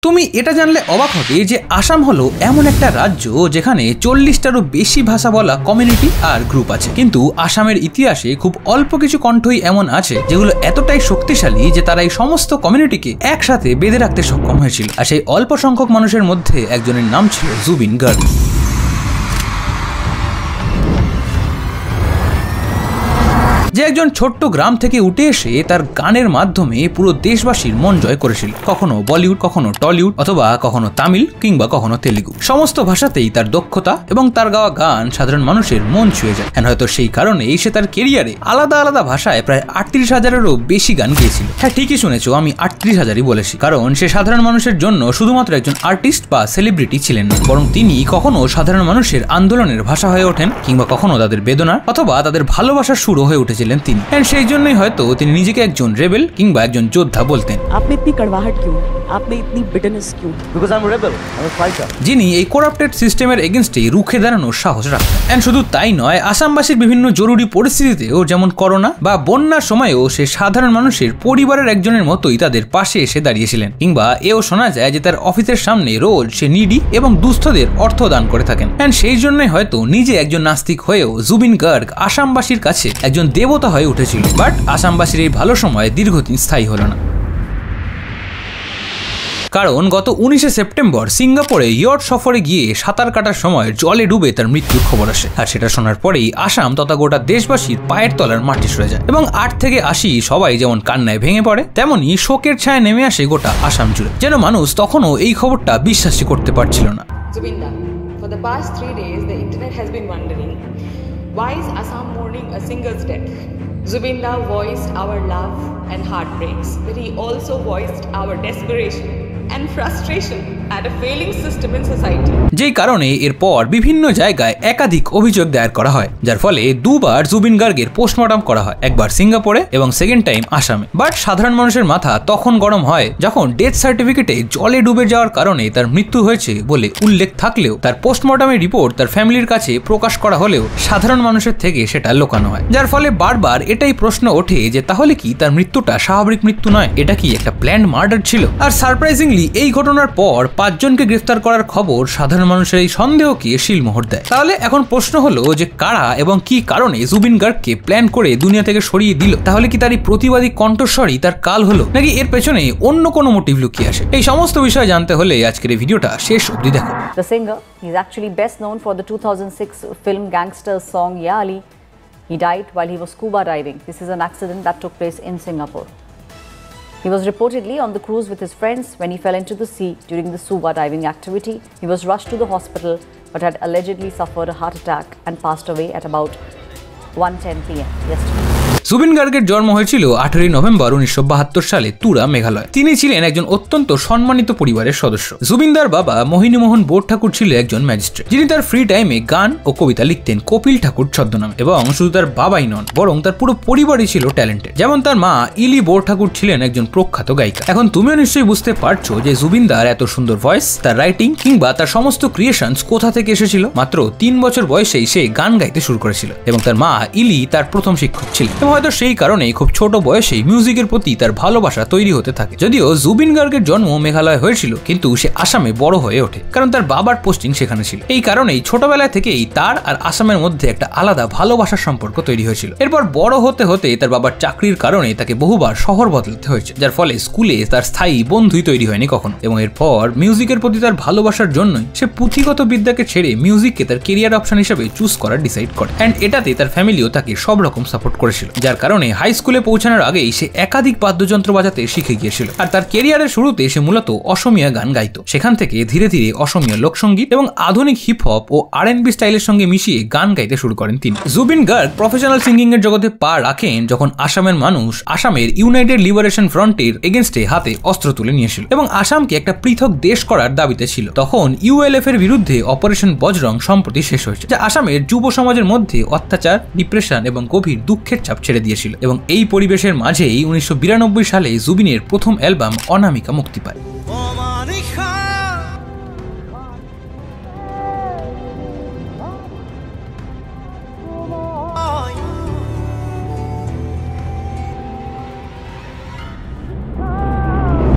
তুমি এটা জানলে অবাক হবে যে আসাম হলো এমন একটা রাজ্য যেখানে 40টারও বেশি ভাষা বলা কমিউনিটি আর গ্রুপ আছে, কিন্তু আসামের ইতিহাসে খুব অল্প কিছু কণ্ঠই এমন আছে যেগুলো এতটাই শক্তিশালী যে তারা এই সমস্ত কমিউনিটিকে একসাথে বেঁধে রাখতে সক্ষম হয়েছিল। আর সেই অল্প সংখ্যক মানুষের মধ্যে একজনের নাম ছিল জুবিন গার্গ। যে একজন ছোট্ট গ্রাম থেকে উঠে এসে তার গানের মাধ্যমে পুরো দেশবাসীর মন জয় করেছিল, কখনো বলিউড, কখনো টলিউড, অথবা কখনো তামিল কিংবা কখনো তেলুগু। সমস্ত ভাষাতেই তার দক্ষতা এবং তার গাওয়া গান সাধারণ মানুষের মন ছুঁয়ে যায়। হয়তো সেই কারণেই সে তার কেরিয়ারে আলাদা আলাদা ভাষায় প্রায় 38,000-এরও বেশি গান গেয়েছিল। হ্যাঁ, ঠিকই শুনেছো, আমি 38,000-ই বলেছি, কারণ সে সাধারণ মানুষের জন্য শুধুমাত্র একজন আর্টিস্ট বা সেলিব্রিটি ছিলেন না, বরং তিনি কখনো সাধারণ মানুষের আন্দোলনের ভাষা হয়ে ওঠেন, কিংবা কখনো তাদের বেদনার অথবা তাদের ভালোবাসার সুরও হয়ে উঠেছিলেন তিনি। সেই জন্যই হয়তো তিনি নিজেকে একজন রেবেল কিংবা একজন যোদ্ধা বলতেন। আপনি ইতনি কড়ওয়াহট কিউ, আপনি ইতনি বিটারনেস কিউ? Because I am rebel, I am fighter. যিনি এই করাপ্টেড সিস্টেমের এগেইনস্টে রুখে দাঁড়ানোর সাহস রাখতেন। শুধু তাই নয়, আসামবাসীর বিভিন্ন জরুরি পরিস্থিতিতেও, যেমন করোনা বা বন্যার সময়ও সে সাধারণ মানুষের পরিবারের একজনের মতোই তাদের পাশে এসে দাঁড়িয়েছিলেন। কিংবা এও শোনা যায় যে তার অফিসের সামনে রোজ সে নিডি এবং দুস্থদের অর্থ দান করে থাকেন। সেই জন্যই হয়তো নিজে একজন নাস্তিক হয়েও জুবিন গার্গ আসামবাসীর কাছে একজন দেবতা হয়ে উঠেছিল। বাট আসামবাসীর এই ভালো সময় দীর্ঘদিন স্থায়ী হলো না, কারণ গত 19শে সেপ্টেম্বর সিঙ্গাপুরে ইয়ট সফরে গিয়ে সাঁতার কাটার সময় জলে ডুবে তার মৃত্যুর খবর আসে। আর সেটা শোনার পরেই আসাম তথা গোটা দেশবাসীর পায়ের তলার মাটি সরে যায় এবং 8 থেকে 80 সবাই যেমন কান্নায় ভেঙে পড়ে, তেমনি শোকের ছায়া নেমে আসে গোটা আসাম জুড়ে। যেন মানুষ তখনও এই খবরটা বিশ্বাসই করতে পারছিল না। Zubinda, for the past 3 days the internet has been wondering, why is Assam mourning a singer's death? Zubinda voiced our love and heartbreaks, but he also voiced our desperation and frustration at a failing system in society. যেই কারণে এরপর বিভিন্ন জায়গায় একাধিক অভিযোগ দায়ের করা হয়, যার ফলে দুবার জুবিন গার্গের পোস্টমর্টম করা হয়, একবার সিঙ্গাপুরে এবং সেকেন্ড টাইম আসামে। বাট সাধারণ মানুষের মাথা তখন গরম হয় যখন ডেথ সার্টিফিকেটে জলে ডুবে যাওয়ার কারণে তার মৃত্যু হয়েছে বলে উল্লেখ থাকলেও তার পোস্টমর্টমের রিপোর্ট তার ফ্যামিলির কাছে প্রকাশ করা হলেও সাধারণ মানুষের থেকে সেটা লুকানো হয়, যার ফলে বারবার এটাই প্রশ্ন ওঠে যে তাহলে কি তার মৃত্যুটা স্বাভাবিক মৃত্যু নয়, এটা কি একটা প্ল্যান্ড মার্ডার ছিল? আর সারপ্রাইজিংলি এই ঘটনার পর 5 জনকে গ্রেফতার করার খবর সাধারণ মানুষের এই সন্দেহকে শিলমোহর দেয়। তাহলে এখন প্রশ্ন হলো যে কারা এবং কি কারণে জুবিন গার্গকে প্ল্যান করে দুনিয়া থেকে সরিয়ে দিল? তাহলে কি তার এই প্রতিবাদী কণ্ঠস্বরই তার কাল হলো, নাকি এর পেছনে অন্য কোনো মোটিভ লুকিয়ে আসে? এই সমস্ত বিষয় জানতে হলে আজকের এই ভিডিওটা শেষ অবধি দেখো। The singer, he's actually best known for the 2006 film Gangsters song Ya Ali. He died while he was scuba diving. This is an accident that took place in Singapore. He was reportedly on the cruise with his friends when he fell into the sea during the scuba diving activity. He was rushed to the hospital but had allegedly suffered a heart attack and passed away at about 1:10 p.m. yesterday. Zubeen গার্গের জন্ম হয়েছিল 18 November 1972 সালে তুরা, মেঘালয়। তিনি ছিলেন একজন অত্যন্ত সম্মানিত পরিবারের সদস্য। জুবিনদার বাবা মোহিনীমোহন বোর ঠাকুর ছিল একজন ম্যাজিস্ট্রেট, যিনি তার ফ্রি টাইমে গান ও কবিতা লিখতেন কপিল ঠাকুর ছদ্মনামে। এবং শুধু তার বাবাই নন, বরং তার পুরো পরিবারই ছিল ট্যালেন্টেড। যেমন তার মা ইলি বোর ঠাকুর ছিলেন একজন প্রখ্যাত গায়িকা। এখন তুমিও নিশ্চয়ই বুঝতে পারছো যে জুবিনদার এত সুন্দর ভয়েস, তার রাইটিং কিংবা তার সমস্ত ক্রিয়েশনস কোথা থেকে এসেছিল। মাত্র 3 বছর বয়সেই সে গান গাইতে শুরু করেছিল এবং তার মা ইলি তার প্রথম শিক্ষক ছিলেন। হয়তো সেই কারণে খুব ছোট বয়সেই মিউজিকের প্রতি তার ভালোবাসা তৈরি হতে থাকে। যদিও জুবিন গার্গের জন্ম মেঘালয় হয়েছিল, কিন্তু সে আসামে বড় হয়ে ওঠে, কারণ তার বাবার পোস্টিং সেখানে ছিল। এই কারণেই ছোটবেলা থেকেই তার আর আসামের মধ্যে একটা আলাদা ভালোবাসার সম্পর্ক তৈরি হয়েছিল। এরপর বড় হতে হতে তার বাবার চাকরির কারণে তাকে বহুবার শহর বদলাতে হয়েছে, যার ফলে স্কুলে তার স্থায়ী বন্ধুই তৈরি হয়নি কখনো। এবং এরপর মিউজিকের প্রতি তার ভালোবাসার জন্যই সে পুঁথিগত বিদ্যাকে ছেড়ে মিউজিককে তার কেরিয়ার অপশন হিসেবে চুজ করার ডিসাইড করে। এন্ড এটাতে তার ফ্যামিলিও তাকে সব রকম সাপোর্ট করেছিল, যার কারণে হাই স্কুলে পৌঁছানোর আগেই সে একাধিক বাদ্যযন্ত্র বাজাতে শিখে গিয়েছিল। আর তার ক্যারিয়ারের শুরুতে সে মূলত অসমীয়া গান গাইতো। সেখান থেকে ধীরে ধীরে অসমীয়া লোকসঙ্গীত এবং আধুনিক হিপ হপ ও R&B স্টাইলের সঙ্গে মিশিয়ে গান গাইতে শুরু করেন তিনি। জুবিন গার্গ প্রফেশনাল সিঙ্গিং এর জগতে পা রাখেন যখন আসামের মানুষ আসামের ইউনাইটেড লিবারেশন ফ্রন্টের এগেইনস্টে হাতে অস্ত্র তুলে নিয়েছিল এবং আসামকে একটা পৃথক দেশ করার দাবিতে ছিল। তখন ULF এর বিরুদ্ধে অপারেশন বজরং সম্প্রতি শেষ হয়েছে, যা আসামের যুব সমাজের মধ্যে অত্যাচার, ডিপ্রেশন এবং গভীর দুঃখের চাপ ছেড়ে দিয়েছিল। এবং এই পরিবেশের মাঝেই 1992 সালে জুবিনের প্রথম অ্যালবাম অনামিকা মুক্তি পায়।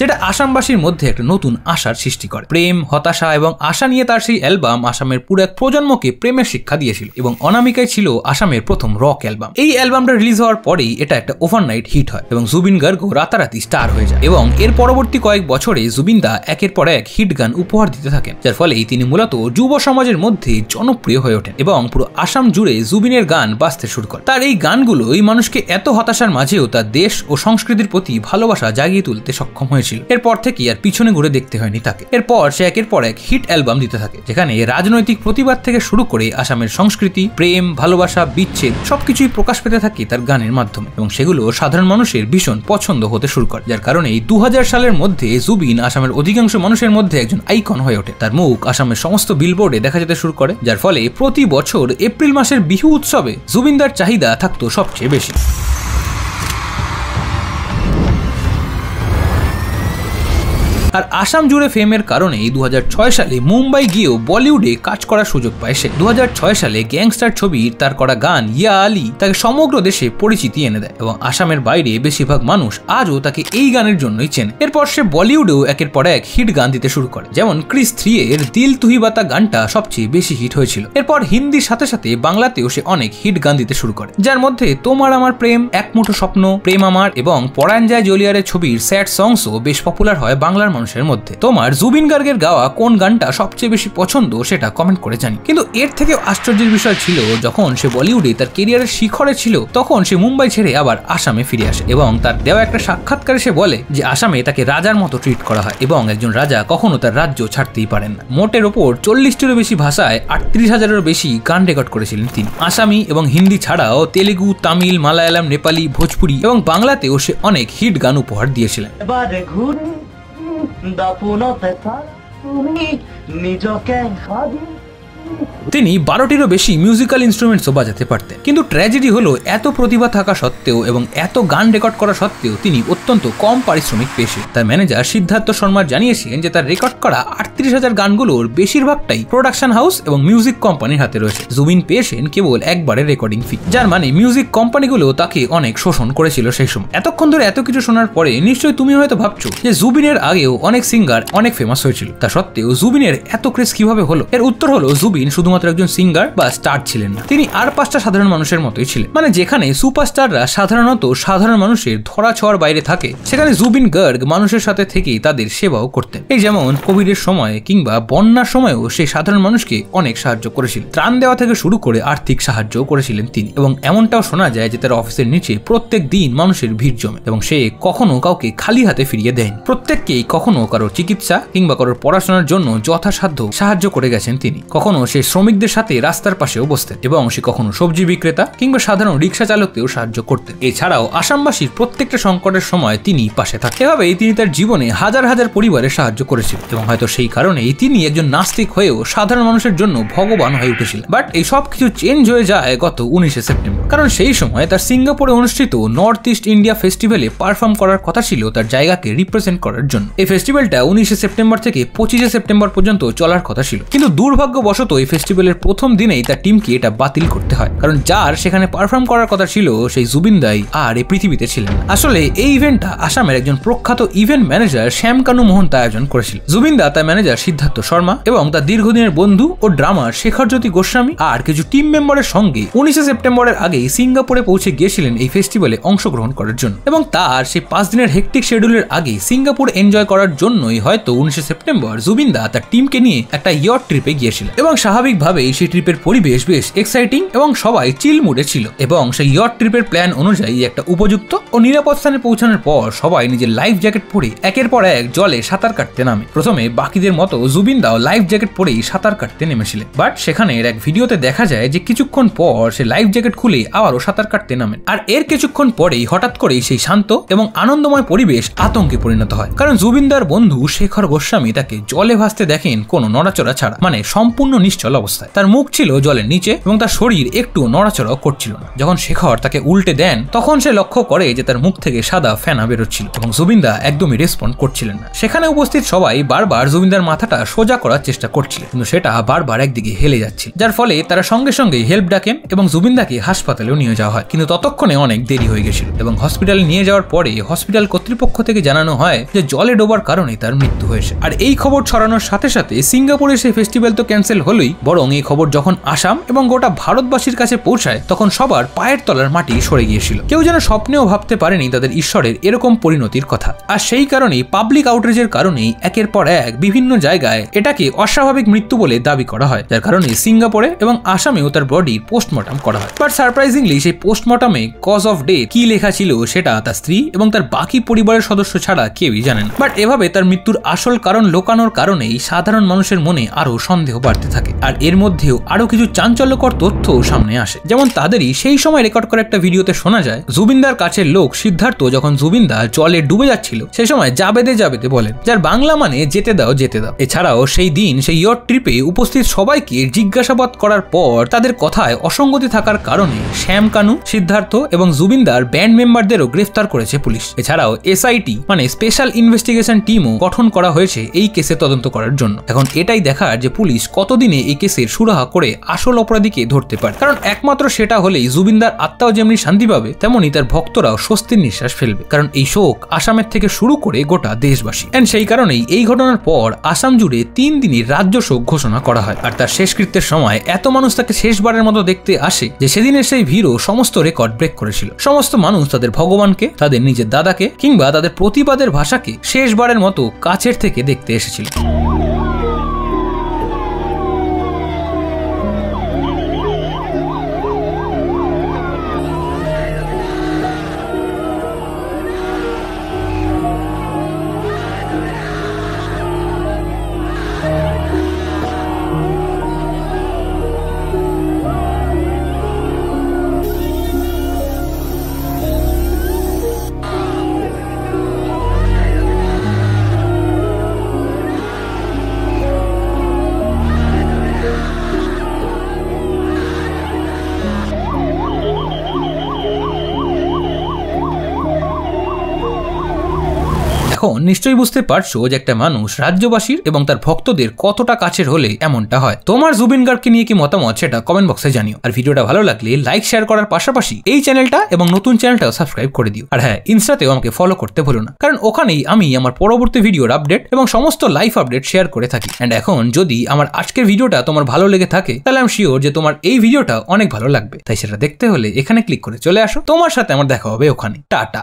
যেটা আসামবাসীর মধ্যে একটা নতুন আশার সৃষ্টি করে। প্রেম, হতাশা এবং আশা নিয়ে তার সেই অ্যালবাম আসামের পুরো এক প্রজন্মকে প্রেমের শিক্ষা দিয়েছিল এবং অনামিকায় ছিল আসামের প্রথম রক অ্যালবাম। এই অ্যালবামটা রিলিজ হওয়ার পরেই এটা একটা ওভারনাইট হিট হয় এবং জুবিন গার্গও রাতারাতি স্টার হয়ে যায় এবং এর পরবর্তী কয়েক বছরে জুবিন দা একের পর এক হিট গান উপহার দিতে থাকেন, যার ফলে তিনি মূলত যুব সমাজের মধ্যে জনপ্রিয় হয়ে ওঠেন এবং পুরো আসাম জুড়ে জুবিনের গান বাজতে শুরু করে। তার এই গানগুলো এই মানুষকে এত হতাশার মাঝেও তার দেশ ও সংস্কৃতির প্রতি ভালোবাসা জাগিয়ে তুলতে সক্ষম হয়েছিল। এরপর থেকে আর পিছনে ঘুরে দেখতে হয়নি তাকে। এরপর সে একের পর এক হিট অ্যালবাম দিতে থাকে, যেখানে রাজনৈতিক প্রতিবাদ থেকে শুরু করে আসামের সংস্কৃতি, প্রেম, ভালোবাসা, বিচ্ছেদ সবকিছুই প্রকাশ পেতে থাকে তার গানের মাধ্যমে এবং সেগুলো সাধারণ মানুষের ভীষণ পছন্দ হতে শুরু করে, যার কারণে 2000 সালের মধ্যে জুবিন আসামের অধিকাংশ মানুষের মধ্যে একজন আইকন হয়ে ওঠে। তার মুখ আসামের সমস্ত বিলবোর্ডে দেখা যেতে শুরু করে, যার ফলে প্রতি বছর এপ্রিল মাসের বিহু উৎসবে জুবিনদার চাহিদা থাকতো সবচেয়ে বেশি। আর আসাম জুড়ে ফেমের কারণে 2006 সালে মুম্বাই গিয়েও বলিউডে কাজ করার সুযোগ পায় সে। 2006 সালে গ্যাংস্টার ছবির তার করা গান ইয়া আলী তাকে সমগ্র দেশে পরিচিতি এনে দেয় এবং আসামের বাইরে বেশিরভাগ মানুষ আজও তাকে এই গানের জন্যই চেনে। এরপর সে বলিউডেও একের পর এক হিট গান দিতে শুরু করে, যেমন ক্রিস 3 এর দিল তুহি বাতা গানটা সবচেয়ে বেশি হিট হয়েছিল। এরপর হিন্দির সাথে সাথে বাংলাতেও সে অনেক হিট গান দিতে শুরু করে, যার মধ্যে তোমার আমার প্রেম, এক মুঠো স্বপ্ন, প্রেম আমার এবং পরাণ যায় জলিয়ারে ছবির স্যাড সংসও বেশ পপুলার হয় বাংলার মানুষের মধ্যে। তোমার জুবিন গার্গের গাওয়া কোন গানটা সবচেয়ে বেশি পছন্দ সেটা কমেন্ট করে জানি। কিন্তু এর থেকে আশ্চর্যের বিষয় ছিল, যখন সে বলিউডে তার ক্যারিয়ারের শিখরে ছিল তখন সে মুম্বাই ছেড়ে আবার আসামে ফিরে আসে এবং তার দেওয়া একটা সাক্ষাৎকারে সে বলে যে আসামে তাকে রাজার মতো ট্রিট করা হয় এবং একজন রাজা কখনো তার রাজ্য ছাড়তেই পারেন না। মোটের ওপর 40টিরও বেশি ভাষায় 38,000-এরও বেশি গান রেকর্ড করেছিলেন তিনি। আসামি এবং হিন্দি ছাড়াও তেলেগু, তামিল, মালায়ালাম, নেপালি, ভোজপুরি এবং বাংলাতেও সে অনেক হিট গান উপহার দিয়েছিলেন। তিনি 12টিরও বেশি মিউজিক্যাল ইনস্ট্রুমেন্টসও বাজাতে পারতেন, কিন্তু ট্র্যাজেডি হলো এত প্রতিভা থাকা সত্ত্বেও এবং এত গান রেকর্ড করা সত্ত্বেও তিনি অত্যন্ত কম পারিশ্রমিক পেয়েছেন। তার ম্যানেজার সিদ্ধার্থ শর্মা জানিয়েছেন যে তার রেকর্ড করা 38,000 গানগুলোর বেশিরভাগটাই প্রোডাকশন হাউস এবং মিউজিক কোম্পানির হাতে রয়েছে। জুবিন পেয়েছেন কেবল একবারের রেকর্ডিং ফি, যার মানে মিউজিক কোম্পানিগুলো তাকে অনেক শোষণ করেছিল সেই সময়। এতক্ষণ ধরে এত কিছু শোনার পরে নিশ্চয়ই তুমি হয়তো ভাবছো যে জুবিনের আগেও অনেক সিঙ্গার অনেক ফেমাস হয়েছিল, তা সত্ত্বেও জুবিনের এত ক্রেজ কিভাবে হলো? এর উত্তর হলো জুবিন শুধুমাত্র একজন সিঙ্গার বা স্টার ছিলেন না, তিনি আর 5টা সাধারণ মানুষের মতোই ছিলেন। মানে যেখানে সুপারস্টাররা সাধারণত সাধারণ মানুষের ধরা ছোঁয়ার বাইরে থাকে, সেখানে জুবিন গার্গ মানুষের সাথে থেকেই তাদের সেবাও করতেন। এই যেমন কোভিডের সময় কিংবা বন্যার সময়ও সে সাধারণ মানুষকে অনেক সাহায্য করেছিলেন। ত্রাণ দেওয়া থেকে শুরু করে আর্থিক সাহায্যও করেছিলেন তিনি এবং এমনটাও শোনা যায় যে তার অফিসের নিচে প্রত্যেক দিন মানুষের ভিড় জমে এবং সে কখনো কাউকে খালি হাতে ফিরিয়ে দেয়নি। প্রত্যেককেই কখনো কারোর চিকিৎসা কিংবা কারোর পড়াশোনার জন্য যথাসাধ্য সাহায্য করে গেছেন তিনি। কখনো সে শ্রমিকদের সাথে রাস্তার পাশেও বসতেন এবং সে কখনো সবজি বিক্রেতা কিংবা সাধারণ রিক্সা চালককেও সাহায্য করতেন। এছাড়াও আসামবাসীর প্রত্যেকটা সংকটের সময় তিনি পাশে থাকেন। এভাবেই তিনি তার জীবনে হাজার হাজার পরিবারের সাহায্য করেছিলেন এবং হয়তো সেই কারণেই তিনি একজন নাস্তিক হয়েও সাধারণ মানুষের জন্য ভগবান হয়ে উঠেছিলেন। বাট এই সব কিছু চেঞ্জ হয়ে যায় গত 19 সেপ্টেম্বর, কারণ সেই সময় তার সিঙ্গাপুরে অনুষ্ঠিত নর্থ ইস্ট ইন্ডিয়া ফেস্টিভ্যালে পারফর্ম করার কথা ছিল তার জায়গাকে রিপ্রেজেন্ট করার জন্য। এই ফেস্টিভ্যালটা 19 সেপ্টেম্বর থেকে 25 সেপ্টেম্বর পর্যন্ত চলার কথা ছিল, কিন্তু দুর্ভাগ্যবশত এই ফেস্টিভ্যালের প্রথম দিনেই তার টিমকে এটা বাতিল করতে হয়, কারণ যার সেখানে পারফর্ম করার কথা ছিল সেই জুবিন দাই আর এই পৃথিবীতে ছিলেন না। আসলে এই ইভেন্টটা আসামের একজন প্রখ্যাত ইভেন্ট ম্যানেজার শ্যামকানু মোহন তা আয়োজন করেছিল। জুবিন দা, তার ম্যানেজার সিদ্ধার্থ শর্মা এবং তার দীর্ঘদিনের বন্ধু ও ড্রামার শেখর জ্যোতি গোস্বামী আর কিছু টিম মেম্বারের সঙ্গে 19 সেপ্টেম্বরের আগেই সিঙ্গাপুরে পৌঁছে গিয়েছিলেন এই ফেস্টিভ্যালে অংশগ্রহণ করার জন্য এবং তার সেই 5 দিনের হেক্টিক শিডিউলের আগে সিঙ্গাপুর এনজয় করার জন্যই হয়তো 19 সেপ্টেম্বর জুবিন দা তার টিমকে নিয়ে একটা ইয়ট ট্রিপে গিয়েছিলেন এবং স্বাভাবিকভাবেই সেই ট্রিপের পরিবেশ বেশ এক্সাইটিং এবং সবাই চিল মুডে ছিল এবং সেই ইয়ট ট্রিপের প্ল্যান অনুযায়ী একটা উপযুক্ত ও নিরাপদ স্থানে পৌঁছানোর পর সবাই নিজের লাইফ জ্যাকেট পরে একের পর এক জলে সাঁতার কাটতে নামে। প্রথমে বাকিদের মতো জুবিন দাও লাইফ জ্যাকেট পরেই সাঁতার কাটতে নেমেছিলেন, বাট সেখানে এক ভিডিওতে দেখা যায় যে কিছুক্ষণ পর সে লাইফ জ্যাকেট খুলে আবারও সাঁতার কাটতে নামেন। আর এর কিছুক্ষণ পরেই হঠাৎ করেই সেই শান্ত এবং আনন্দময় পরিবেশ আতঙ্কে পরিণত হয়, কারণ জুবিনদার বন্ধু শেখর গোস্বামী তাকে জলে ভাসতে দেখেন কোনো নড়াচড়া ছাড়া, মানে সম্পূর্ণ নিশ্চুপ নিশ্চল অবস্থায়। তার মুখ ছিল জলের নিচে এবং তার শরীর একটু নড়াচড়াও করছিল না। যখন শেখর তাকে উল্টে দেন তখন সে লক্ষ্য করে যে তার মুখ থেকে সাদা ফেনা বেরোচ্ছিল এবং জুবিনদা একদমই রেসপন্ড করছিলেন না। সেখানে উপস্থিত সবাই বারবার জুবিনদার মাথাটা সোজা করার চেষ্টা করছিল, কিন্তু সেটা বারবার একদিকে হেলে যাচ্ছিল, যার ফলে তারা সঙ্গে সঙ্গে হেল্প ডাকেন এবং জুবিনদাকে হাসপাতালেও নিয়ে যাওয়া হয়। কিন্তু ততক্ষণে অনেক দেরি হয়ে গেছিল এবং হসপিটালে নিয়ে যাওয়ার পরে হসপিটাল কর্তৃপক্ষ থেকে জানানো হয় যে জলে ডোবার কারণে তার মৃত্যু হয়েছে। আর এই খবর ছড়ানোর সাথে সাথে সিঙ্গাপুরে সেই ফেস্টিভ্যাল তো ক্যান্সেল হলোই, বরং এই খবর যখন আসাম এবং গোটা ভারতবাসীর কাছে পৌঁছায় তখন সবার পায়ের তলার মাটি সরে গিয়েছিল। কেউ যেন স্বপ্নেও ভাবতে পারেনি তাদের ঈশ্বরের এরকম পরিণতির কথা। আর সেই কারণেই পাবলিক আউটরিচের কারণেই একের পর এক বিভিন্ন জায়গায় এটাকে অস্বাভাবিক মৃত্যু বলে দাবি করা হয়, যার কারণে সিঙ্গাপুরে এবং আসামেও তার বডির পোস্টমর্টম করা হয়। বাট সারপ্রাইজিংলি সেই পোস্টমর্টমে কজ অফ ডেথ কি লেখা ছিল সেটা তার স্ত্রী এবং তার বাকি পরিবারের সদস্য ছাড়া কেউই জানেন না। বাট এভাবে তার মৃত্যুর আসল কারণ লোকানোর কারণেই সাধারণ মানুষের মনে আরো সন্দেহ বাড়তে থাকে। আর এর মধ্যেও আরো কিছু চাঞ্চল্যকর তথ্য সামনে আসে। যেমন তাদেরই সেই সময় রেকর্ড করা একটা ভিডিওতে শোনা যায় জুবিনদার কাছের লোক সিদ্ধার্থ যখন জুবিনদা জলে ডুবে যাচ্ছিল সে সময় জাবেদে জাবেদে বলেন, যার বাংলা মানে যেতে দাও যেতে দাও। এছাড়াও সেই দিন সেই ইয়ট ট্রিপে উপস্থিত সবাইকে জিজ্ঞাসাবাদ করার পর তাদের কথায় অসঙ্গতি থাকার কারণে শ্যাম কানু, সিদ্ধার্থ এবং জুবিনদার ব্যান্ড মেম্বারদেরও গ্রেফতার করেছে পুলিশ। এছাড়াও এসআইটি মানে স্পেশাল ইনভেস্টিগেশন টিমও গঠন করা হয়েছে এই কেসে তদন্ত করার জন্য। এখন এটাই দেখার যে পুলিশ কতদিনে এই কেসের সুরাহা করে আসল অপরাধীকে ধরতে পারে, কারণ একমাত্র সেটা হলেই জুবিনদার আত্মাও যেমনি শান্তি পাবে তেমনি তার ভক্তরাও স্বস্তির নিঃশ্বাস ফেলবে, কারণ এই শোক আসামের থেকে শুরু করে গোটা দেশবাসী। এন্ড সেই কারণেই এই ঘটনার পর আসাম জুড়ে 3 দিনের রাজ্য শোক ঘোষণা করা হয়। আর তার শেষকৃত্যের সময় এত মানুষ তাকে শেষবারের মতো দেখতে আসে যে সেদিনের সেই ভিড়ও সমস্ত রেকর্ড ব্রেক করেছিল। সমস্ত মানুষ তাদের ভগবানকে, তাদের নিজের দাদাকে কিংবা তাদের প্রতিবাদের ভাষাকে শেষবারের মতো কাছের থেকে দেখতে এসেছিল। এখন নিশ্চয়ই বুঝতে পারছো যে একটা মানুষ রাজ্যবাসীর এবং তার ভক্তদের কতটা কাছের হলে এমনটা হয়। তোমার জুবিন গার্গকে নিয়ে কি মতামত সেটা কমেন্ট বক্সে জানিও। আর ভিডিওটা ভালো লাগলে লাইক শেয়ার করার পাশাপাশি এই চ্যানেলটা এবং নতুন চ্যানেলটাও সাবস্ক্রাইব করে দিও। আর হ্যাঁ, ইনস্টাতেও আমাকে ফলো করতে ভুলো না, কারণ ওখানেই আমি আমার পরবর্তী ভিডিওর আপডেট এবং সমস্ত লাইভ আপডেট শেয়ার করে থাকি। এন্ড এখন যদি আমার আজকের ভিডিওটা তোমার ভালো লেগে থাকে তাহলে আমি শিওর যে তোমার এই ভিডিওটা অনেক ভালো লাগবে। তাই সেটা দেখতে হলে এখানে ক্লিক করে চলে আসো। তোমার সাথে আমার দেখা হবে ওখানে। টাটা।